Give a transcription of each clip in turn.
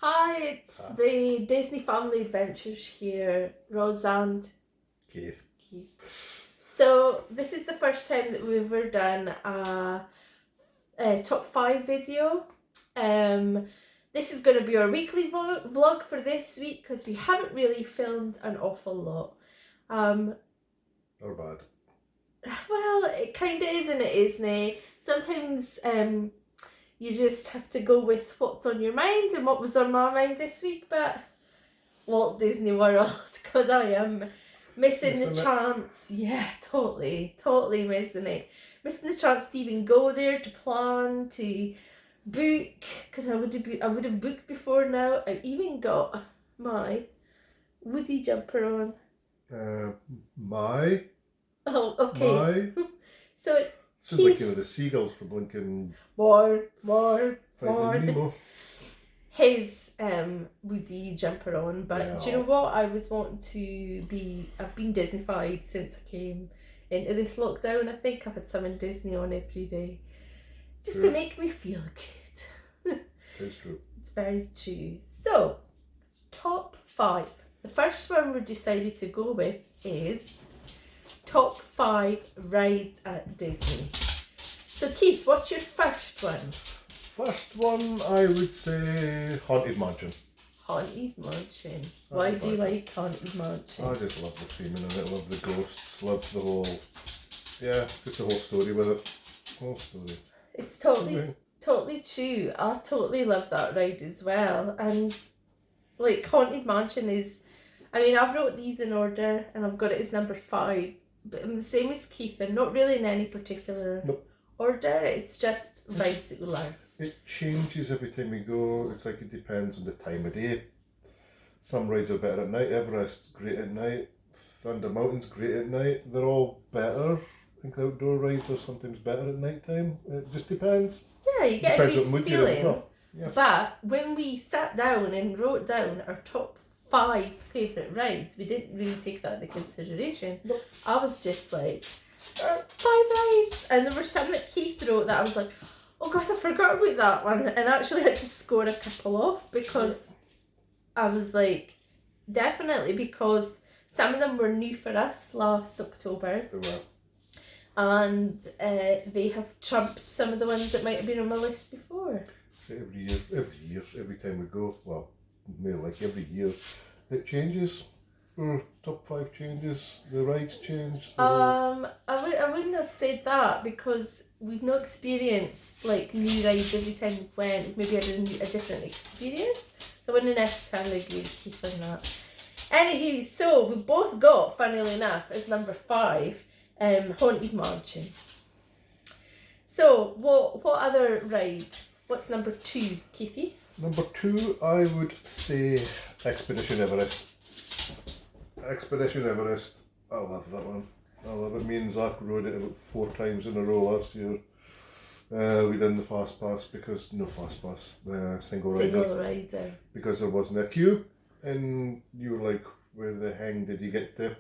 Hi, it's the Disney Family Adventures here, Roz and Keith. Keith. So this is the first time that we've ever done a top 5 video. This is going to be our weekly vlog for this week because we haven't really filmed an awful lot. Or bad. Well, it kind of is and it isn't. Sometimes you just have to go with what's on your mind, and what was on my mind this week, but Walt Disney World, because I am missing the chance. Yeah, totally missing it. Missing the chance to even go there, to plan, to book, because I would have booked before now. I've even got my Woody jumper on. My. Oh, okay. My. So it's sounds like the seagulls from blinking. More. Finding Nemo. His Woody jumper on, but Yeah. do you know what? I've been Disneyfied since I came into this lockdown. I think I've had something Disney on every day, just to make me feel good. It's true. It's very true. So, top 5. The first one we decided to go with is top 5 rides at Disney. So Keith, what's your first one? First one, I would say Haunted Mansion. Haunted Mansion. Why do you like Haunted Mansion? I just love the theming of it, love the ghosts, love the whole, just the whole story with it. Whole story. It's totally true. I totally love that ride as well. And like Haunted Mansion is, I've wrote these in order and I've got it as number 5. But I'm the same as Keith. They're not really in any particular order. It's just rides that we love. It changes every time we go. It's like it depends on the time of day. Some rides are better at night. Everest, great at night. Thunder Mountain's great at night. They're all better. I think the outdoor rides are sometimes better at night time. It just depends. Yeah, you get a good feeling. Yeah. But when we sat down and wrote down our top 5 favourite rides, we didn't really take that into consideration. Nope. I was just like, 5 rides. And there were some that Keith wrote that I was like, oh God, I forgot about that one. And I actually had to score a couple off because I was like, definitely, because some of them were new for us last October. They were. And they have trumped some of the ones that might have been on my list before. So every time we go, well, maybe like every year, it changes. Our top 5 changes. The rides change. I wouldn't have said that because we've not experienced like new rides every time we went. We've maybe had a different experience. So I wouldn't necessarily agree with Keith on that. Anywho, so we both got, funnily enough, as number 5, Haunted Mansion. So what other ride? What's number 2, Keithy? Number 2, I would say Expedition Everest. Expedition Everest. I love that one. I love it. Me and Zach rode it about 4 times in a row last year. We did the fast pass because single rider. Because there wasn't a queue, and you were like, where the hang did you get to?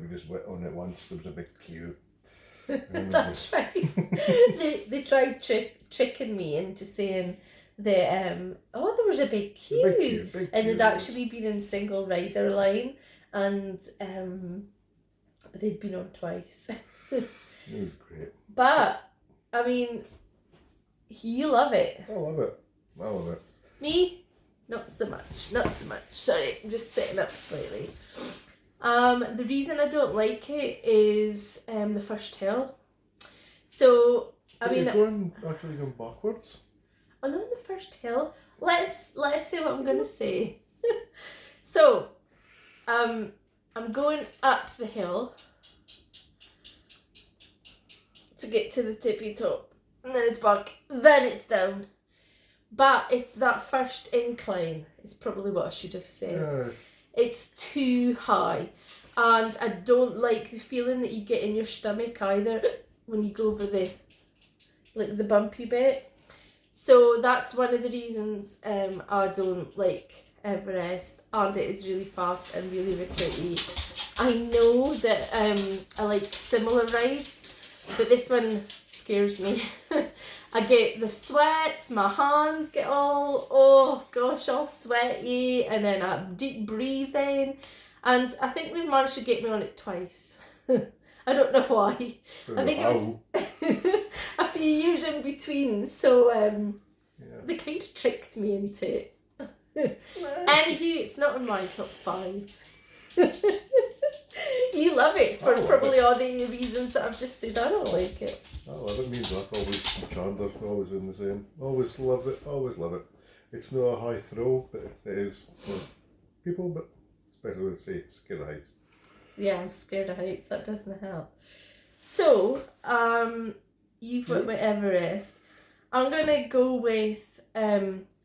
We just went on it once. There was a big queue. That's right. they tried tricking me into saying that there was a big queue, and they'd actually been in single rider line, and they'd been on twice. It was great. But you love it. I love it. Me, not so much. Sorry, I'm just sitting up slightly. The reason I don't like it is the first hill. So You're going backwards. On the first hill, let's say what I'm gonna say. So, I'm going up the hill to get to the tippy top, and then it's back, then it's down. But it's that first incline is probably what I should have said. Yeah. It's too high, and I don't like the feeling that you get in your stomach either when you go over the bumpy bit. So that's one of the reasons I don't like Everest, and it is really fast and really rickety. I know that I like similar rides, but this one scares me. I get the sweats, my hands get all, oh gosh, all sweaty, and then I'm deep breathing. And I think they've managed to get me on it twice. I don't know why. I think it was a few years in between, so they kind of tricked me into it. Anywho, it's not in my top 5. You love it for probably all the reasons that I've just said. I don't like it. I love it. Means like always Chandler, always in the same. Always love it. Always love it. It's not a high throw, but it is for people. But especially when say scared of heights. Yeah, I'm scared of heights. That doesn't help. So, you've went with Everest. I'm gonna go with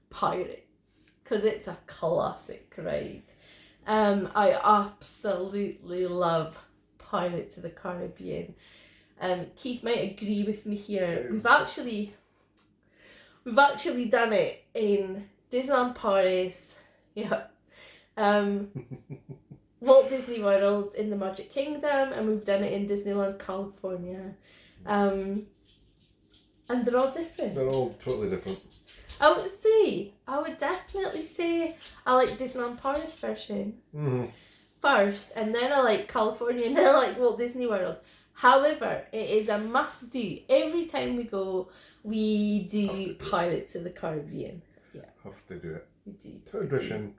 Pirates because it's a classic ride. I absolutely love Pirates of the Caribbean. Keith might agree with me here. We've actually done it in Disneyland Paris. Yeah. Walt Disney World in the Magic Kingdom, and we've done it in Disneyland California. And they're all different. They're all totally different. Out of the 3, I would definitely say I like Disneyland Paris version first, and then I like California, and then I like Walt Disney World. However, it is a must do. Every time we go, we do Pirates of the Caribbean. Yeah. Have to do it. We do. Tradition.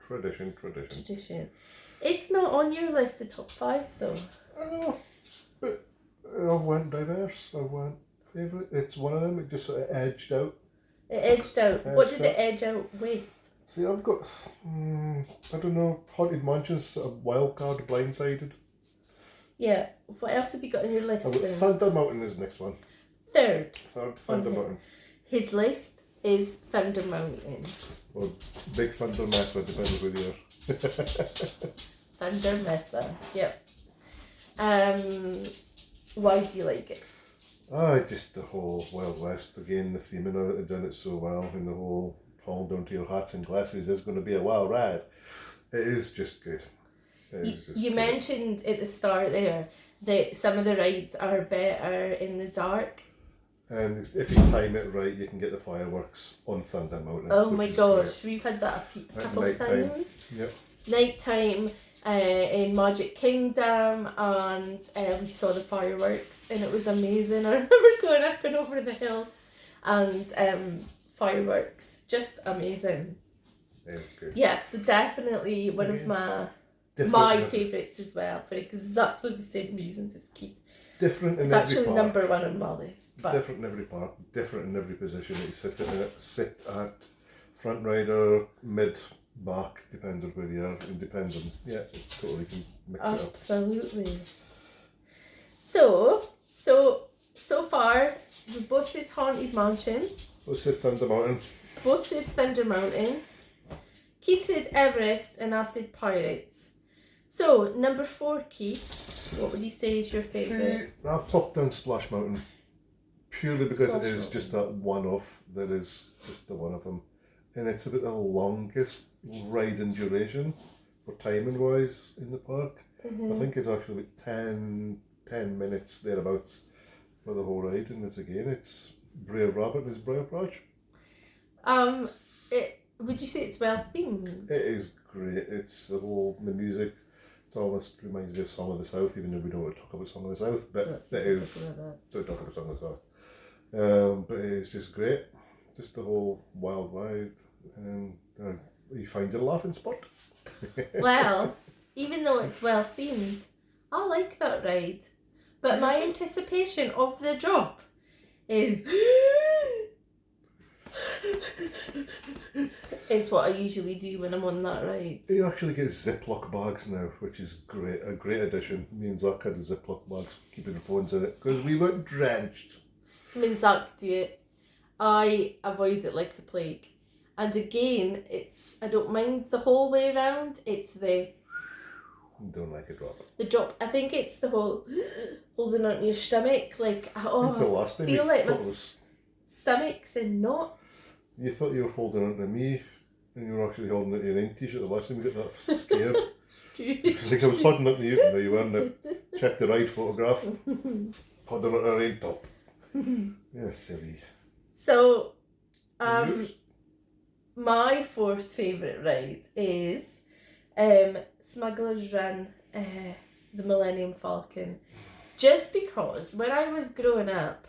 It's not on your list of top 5 though. I know, but I've went diverse. I've went favourite. It's one of them. It just sort of edged out. It edged out. What did it edge out with? See, I've got, I don't know, Haunted Mansions, sort of wild card, Blindsided. Yeah. What else have you got on your list? I've got Thunder Mountain is the next one. Third, Thunder Mountain. His list is Thunder Mountain. Or Big Thunder Mesa, depends where you are. Thunder Mesa, yep. Why do you like it? Just the whole Wild West, again, the theming of it, they've done it so well, and the whole hold down to your hats and glasses is going to be a wild ride. It is just good. You mentioned at the start there that some of the rides are better in the dark. And if you time it right, you can get the fireworks on Thunder Mountain. Oh my gosh, great. We've had that a couple of times. Yep. Nighttime in Magic Kingdom, and we saw the fireworks, and it was amazing. I remember going up and over the hill, and fireworks, just amazing. Yeah, it's good. Yeah, so definitely one of my favourites as well, for exactly the same reasons as Keith. Different in it's every actually park. Number 1 on my list. But different in every park, different in every position that you sit at, front rider, mid, back, depends on where you are, and depends on, it totally can mix it up. Absolutely. So far, we both said Haunted Mansion. Both said Thunder Mountain. Both said Thunder Mountain. Keith said Everest, and I said Pirates. So, number 4, Keith, what would you say is your favourite? See, I've popped down Splash Mountain. Purely because it is just that one-off, that is just the one of them. And it's about the longest ride in duration, for timing-wise, in the park. I think it's actually about 10 minutes, thereabouts, for the whole ride. And it's Brave Rabbit and his Briar Patch. Would you say it's well themed? It is great. It's the music. It almost reminds me of Song of the South, even though we don't want to talk about Song of the South, but don't talk about Song of the South. But it's just great. Just the whole wild ride, and you find your laughing spot. Well, even though it's well themed, I like that ride. But my anticipation of the drop is what I usually do when I'm on that ride. You actually get Ziploc bags now, which is great. A great addition. Me and Zach had the Ziploc bags, keeping the phones in it, because we were drenched. Me and Zach do it. I avoid it like the plague. And again, I don't mind the whole way around. It's the... Don't like a drop. The drop. I think it's the whole holding onto your stomach. Like, I think the last time feel like my stomach's in knots. You thought you were holding onto me, and you were actually holding onto your own t-shirt. The last time you got that scared. It's like I was holding onto you. No, you weren't. Check the ride photograph. Holding onto a ride top. Yeah, silly. So, And yours? my fourth favourite ride is Smuggler's Run, the Millennium Falcon. Just because when I was growing up,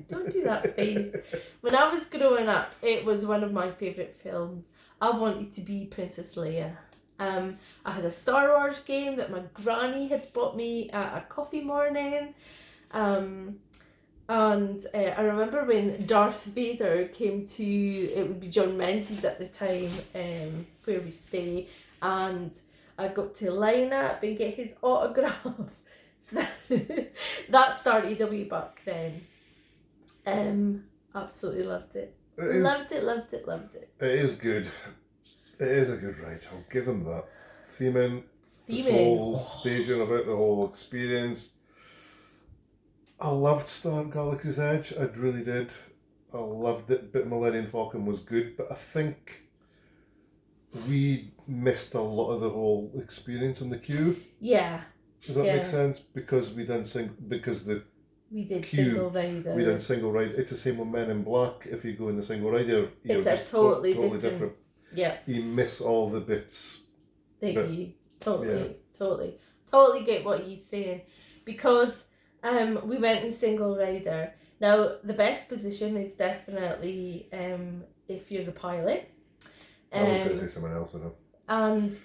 don't do that face. When I was growing up, it was one of my favourite films. I wanted to be Princess Leia. I had a Star Wars game that my granny had bought me at a coffee morning. And I remember when Darth Vader came to, it would be John Menzies at the time, where we stay, and I got to line up and get his autograph. So that started a wee buck then. Absolutely loved it. Loved it. It is good. It is a good ride. I'll give them that. Theming, this whole staging of it, the whole experience. I loved Star Galaxy's Edge. I really did. I loved it. But Millennium Falcon was good. But I think we missed a lot of the whole experience on the queue. Yeah. Does that make sense? Because we did single rider. We did single ride. It's the same with Men in Black. If you go in the single rider, it's a totally different. Yeah. You miss all the bits. Totally get what he's saying, because we went in single rider. Now the best position is definitely if you're the pilot. I was going to say someone else, I know. And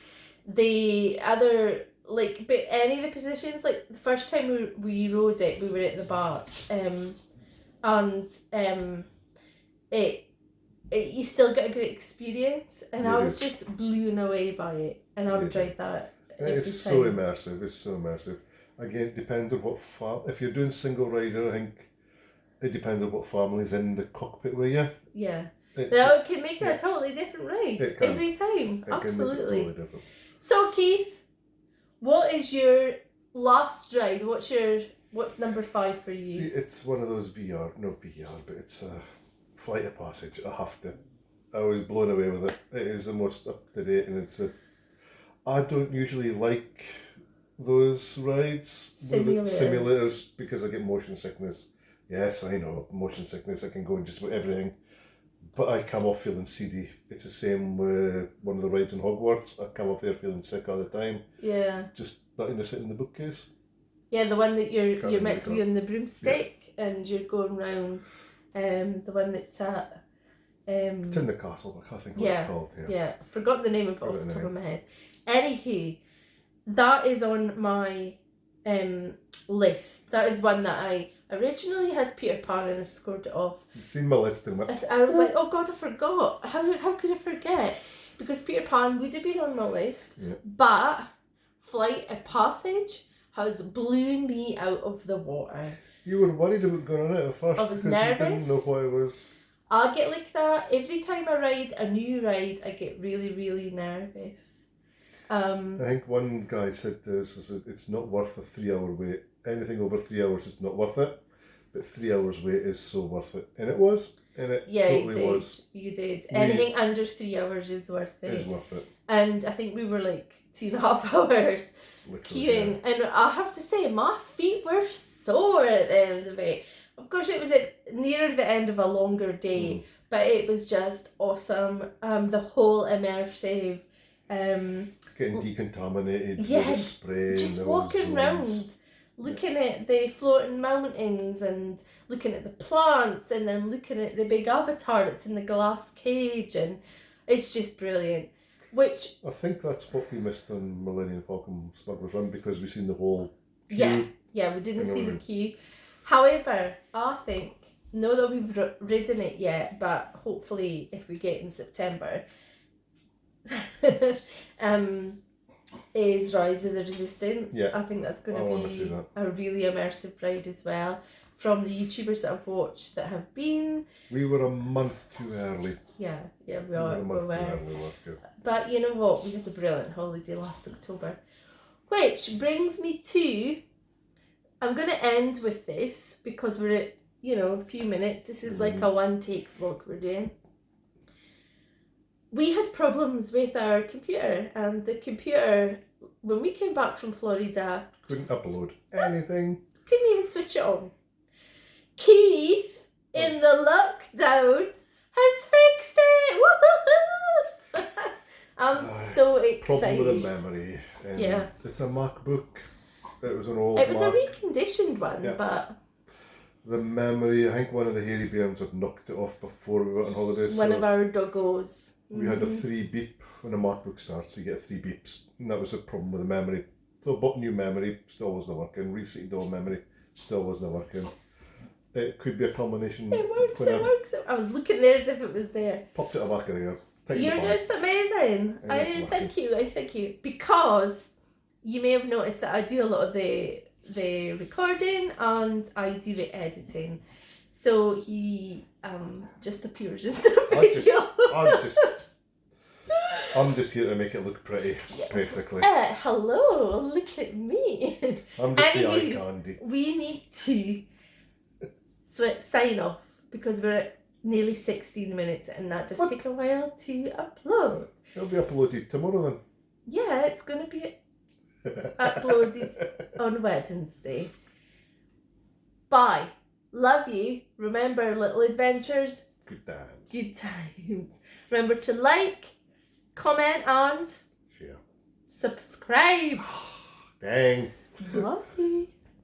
the other, like, but any of the positions, like the first time we rode it, we were at the back, you still get a great experience, and I was just blown away by it, and I would ride that. It's so immersive. It's so immersive. Again, it depends on what if you're doing single rider, I think it depends on what family's in the cockpit with you. Yeah. That can make it a totally different ride every time. Absolutely. Totally different. So Keith, what is your last ride? What's number 5 for you? See, it's one of those but it's a Flight of Passage. I was blown away with it. It is the most up to date, and I don't usually like those rides, simulators, because I get motion sickness. Yes, I know, motion sickness. I can go in just about everything, but I come off feeling seedy. It's the same with one of the rides in Hogwarts. I come off there feeling sick all the time. Yeah. Just letting her sit in the bookcase. Yeah, the one that you're meant to be on the broomstick and you're going round. The one that's at. It's in the castle. I can't think what it's called. Yeah, forgot the name of it off the top of my head. Anywho, that is on my list. That is one that I originally had Peter Pan and I scored it off. You've seen my list, didn't I? I was like, oh God, I forgot. How could I forget? Because Peter Pan would have been on my list, but Flight of Passage has blown me out of the water. You were worried about going on it at first. I was nervous. You didn't know what it was. I get like that every time I ride a new ride. I get really, really nervous. I think one guy said this: it's not worth a 3-hour wait. Anything over 3 hours is not worth it, but 3 hours wait is so worth it, and it was. And it totally was. You did. Anything under 3 hours is worth it. Is worth it. And I think we were like 2.5 hours queuing, and I have to say my feet were sore at the end of it. Of course, it was near the end of a longer day, but it was just awesome. The whole immersive. Getting decontaminated with the spray. Just walking around, looking at the floating mountains and looking at the plants, and then looking at the big avatar that's in the glass cage, and it's just brilliant. Which I think that's what we missed on Millennium Falcon Smuggler's Run, because we've seen the whole queue. Yeah, we didn't see the queue. However, I think, not that we've ridden it yet, but hopefully if we get in September, is Rise of the Resistance. Yeah, I think that's going to be a really immersive ride as well. From the YouTubers that I've watched that have been. We were a month too early. Yeah, we were. Early, but you know what? We had a brilliant holiday last October. Which brings me to, I'm going to end with this because we're at, a few minutes. This is like a one-take vlog we're doing. We had problems with our computer, and the computer, when we came back from Florida, couldn't upload anything. Couldn't even switch it on. Keith in the lockdown has fixed it. Woohoo! I'm so excited. Problem with the memory. Yeah. It's a MacBook. It was an old It was Mac. a reconditioned one, Yeah. but The memory, I think one of the hairy bairns had knocked it off before we went on holiday. one so of our doggos. we had a 3 beep when a MacBook starts. You get 3 beeps, and that was the problem with the memory. So I bought new memory, still wasn't working. Reseated old memory, still wasn't working. It could be a combination. It works, when it works. I was looking there as if it was there. Popped it at the back of the ear. You're just amazing. Yeah, it's I thank you. Because you may have noticed that I do a lot of the recording and I do the editing. So he just appears in the video. I'm just here to make it look pretty, basically. Hello, look at me. I'm just the eye candy. We need to sign off because we're at nearly 16 minutes and that just take a while to upload. It'll be uploaded tomorrow then. Yeah, it's going to be uploaded on Wednesday. Bye. Love you. Remember, little adventures. Good times. Good times. Remember to like, comment and Share. subscribe. Dang. Love